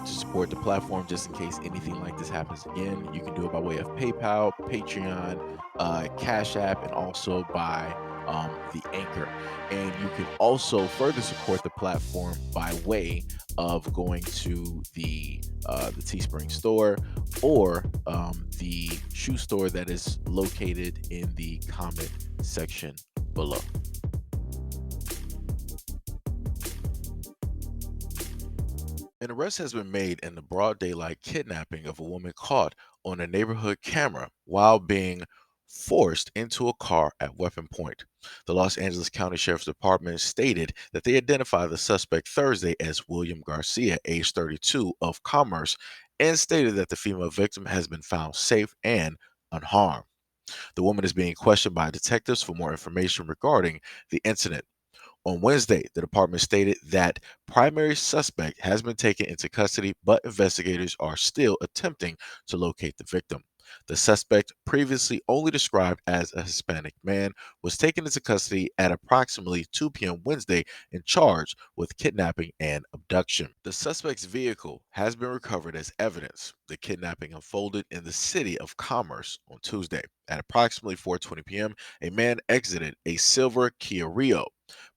to support the platform just in case anything like this happens again, you can do it by way of PayPal, Patreon, Cash App, and also by the Anchor. And you can also further support the platform by way of going to the Teespring store or the shoe store that is located in the comment section below. An arrest has been made in the broad daylight kidnapping of a woman caught on a neighborhood camera while being forced into a car at weapon point. The Los Angeles County Sheriff's Department stated that they identified the suspect Thursday as William Garcia, age 32, of Commerce, and stated that the female victim has been found safe and unharmed. The woman is being questioned by detectives for more information regarding the incident. On Wednesday, the department stated that primary suspect has been taken into custody, but investigators are still attempting to locate the victim. The suspect, previously only described as a Hispanic man, was taken into custody at approximately 2 p.m. Wednesday and charged with kidnapping and abduction. The suspect's vehicle has been recovered as evidence. The kidnapping unfolded in the city of Commerce on Tuesday. At approximately 4:20 p.m., a man exited a silver Kia Rio,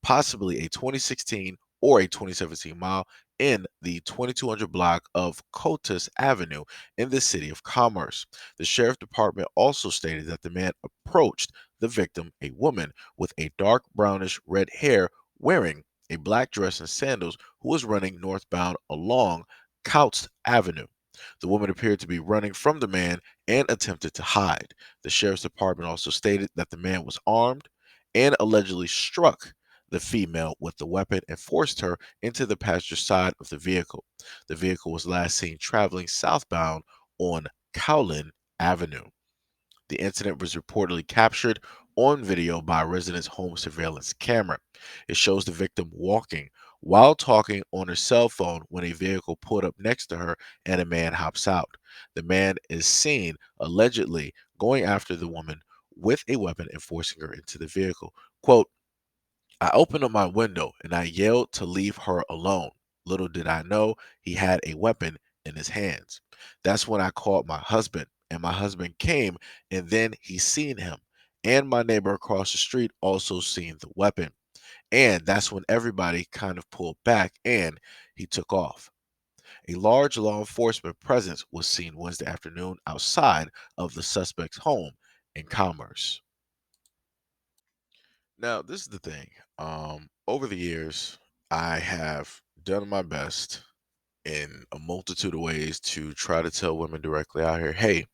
possibly a 2016 or a 2017 model, in the 2200 block of Cotus Avenue in the city of Commerce. The sheriff department also stated that the man approached the victim, a woman with a dark brownish red hair, wearing a black dress and sandals, who was running northbound along Coutts Avenue. The woman appeared to be running from the man and attempted to hide. The sheriff's department also stated that the man was armed and allegedly struck the female with the weapon and forced her into the passenger side of the vehicle. The vehicle was last seen traveling southbound on Cowlin Avenue. The incident was reportedly captured on video by a resident's home surveillance camera. It shows the victim walking while talking on her cell phone when a vehicle pulled up next to her and a man hops out. The man is seen allegedly going after the woman with a weapon and forcing her into the vehicle. Quote, I opened up my window and I yelled to leave her alone. Little did I know he had a weapon in his hands. That's when I called my husband, and my husband came, and then he seen him. And my neighbor across the street also seen the weapon. And that's when everybody kind of pulled back and he took off. A large law enforcement presence was seen Wednesday afternoon outside of the suspect's home in Commerce. Now, this is the thing. Over the years, I have done my best in a multitude of ways to try to tell women directly out here, hey,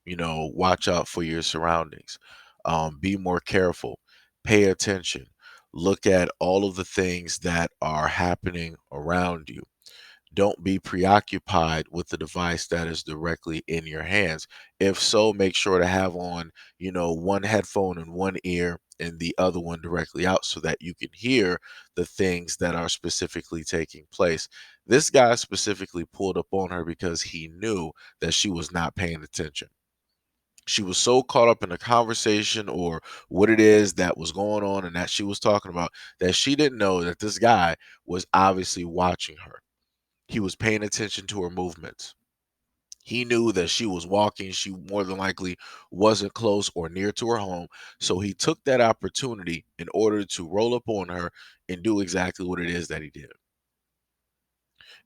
watch out for your surroundings. Be more careful. Pay attention. Look at all of the things that are happening around you. Don't be preoccupied with the device that is directly in your hands. If so, make sure to have on, one headphone in one ear and the other one directly out so that you can hear the things that are specifically taking place. This guy specifically pulled up on her because he knew that she was not paying attention. She was so caught up in the conversation or what it is that was going on and that she was talking about that she didn't know that this guy was obviously watching her. He was paying attention to her movements. He knew that she was walking. She more than likely wasn't close or near to her home. So he took that opportunity in order to roll up on her and do exactly what it is that he did.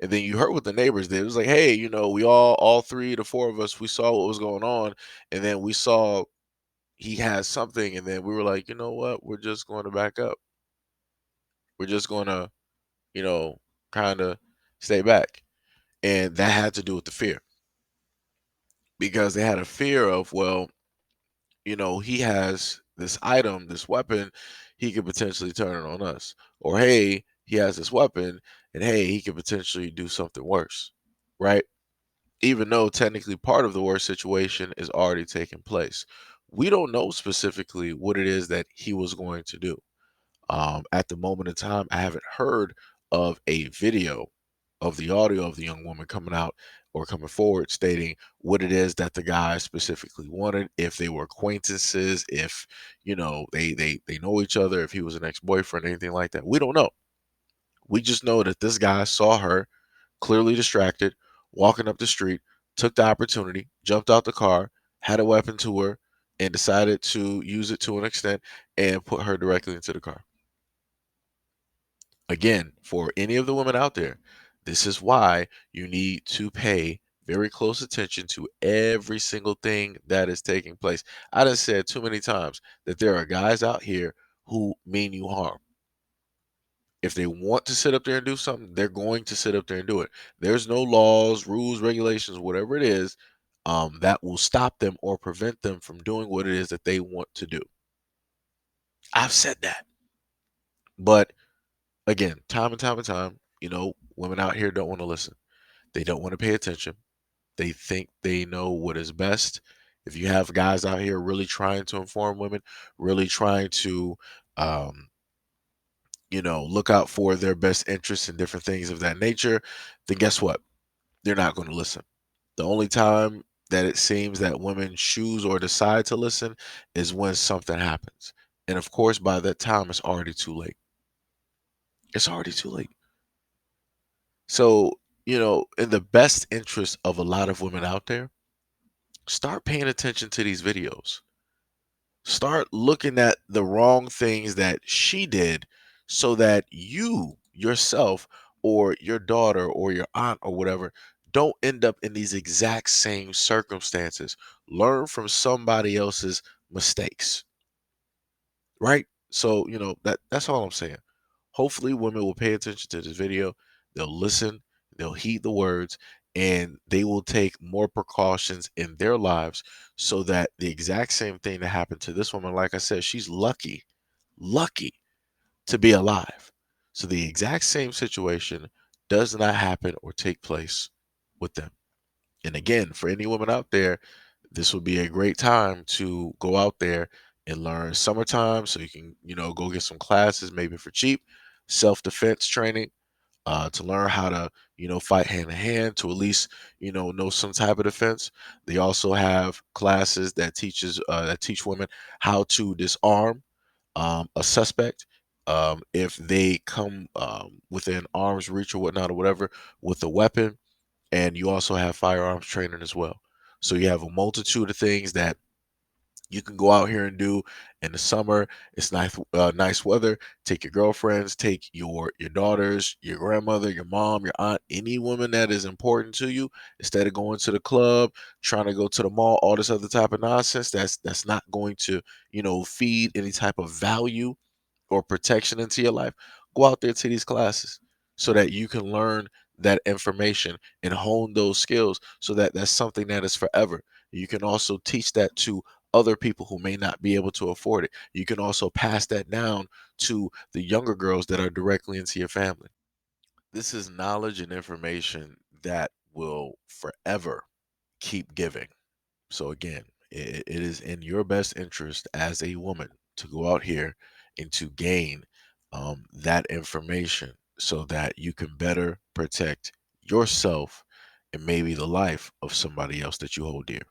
And then you heard what the neighbors did. It was like, hey, we all three, the four of us, we saw what was going on. And then we saw he had something. And then we were like, you know what? We're just going to back up. We're just going to, you know, kind of stay back. And that had to do with the fear, because they had a fear of, well, he has this item, this weapon, he could potentially turn it on us. Or, hey, he has this weapon, and hey, he could potentially do something worse, right? Even though technically part of the worst situation is already taking place. We don't know specifically what it is that he was going to do. At the moment in time, I haven't heard of a video of the audio of the young woman coming out or coming forward stating what it is that the guy specifically wanted, if they were acquaintances, if they know each other, if he was an ex-boyfriend, anything like that. We don't know. We just know that this guy saw her clearly distracted, walking up the street, took the opportunity, jumped out the car, had a weapon to her, and decided to use it to an extent and put her directly into the car. Again, for any of the women out there, this is why you need to pay very close attention to every single thing that is taking place. I done said too many times that there are guys out here who mean you harm. If they want to sit up there and do something, they're going to sit up there and do it. There's no laws, rules, regulations, whatever it is, that will stop them or prevent them from doing what it is that they want to do. I've said that. But again, time and time and time, women out here don't want to listen. They don't want to pay attention. They think they know what is best. If you have guys out here really trying to inform women, really trying to, um, look out for their best interests and different things of that nature, then guess what? They're not going to listen. The only time that it seems that women choose or decide to listen is when something happens. And of course, by that time, it's already too late. It's already too late. So, in the best interest of a lot of women out there, start paying attention to these videos. Start looking at the wrong things that she did so that you yourself or your daughter or your aunt or whatever don't end up in these exact same circumstances. Learn from somebody else's mistakes, right? So, that's all I'm saying. Hopefully women will pay attention to this video. They'll listen, they'll heed the words, and they will take more precautions in their lives so that the exact same thing that happened to this woman, like I said, she's lucky to be alive. So the exact same situation does not happen or take place with them. And again, for any woman out there, this would be a great time to go out there and learn summertime so you can, go get some classes maybe for cheap, self-defense training, to learn how to, fight hand to hand, to at least, know some type of defense. They also have classes that teach women how to disarm a suspect if they come within arm's reach or whatnot or whatever with a weapon. And you also have firearms training as well. So you have a multitude of things that you can go out here and do in the summer. It's nice weather. Take your girlfriends, take your daughters, your grandmother, your mom, your aunt, any woman that is important to you. Instead of going to the club, trying to go to the mall, all this other type of nonsense, that's not going to feed any type of value or protection into your life. Go out there to these classes so that you can learn that information and hone those skills so that that's something that is forever. You can also teach that to other people who may not be able to afford it. You can also pass that down to the younger girls that are directly into your family. This is knowledge and information that will forever keep giving. So again, it is in your best interest as a woman to go out here and to gain that information so that you can better protect yourself and maybe the life of somebody else that you hold dear.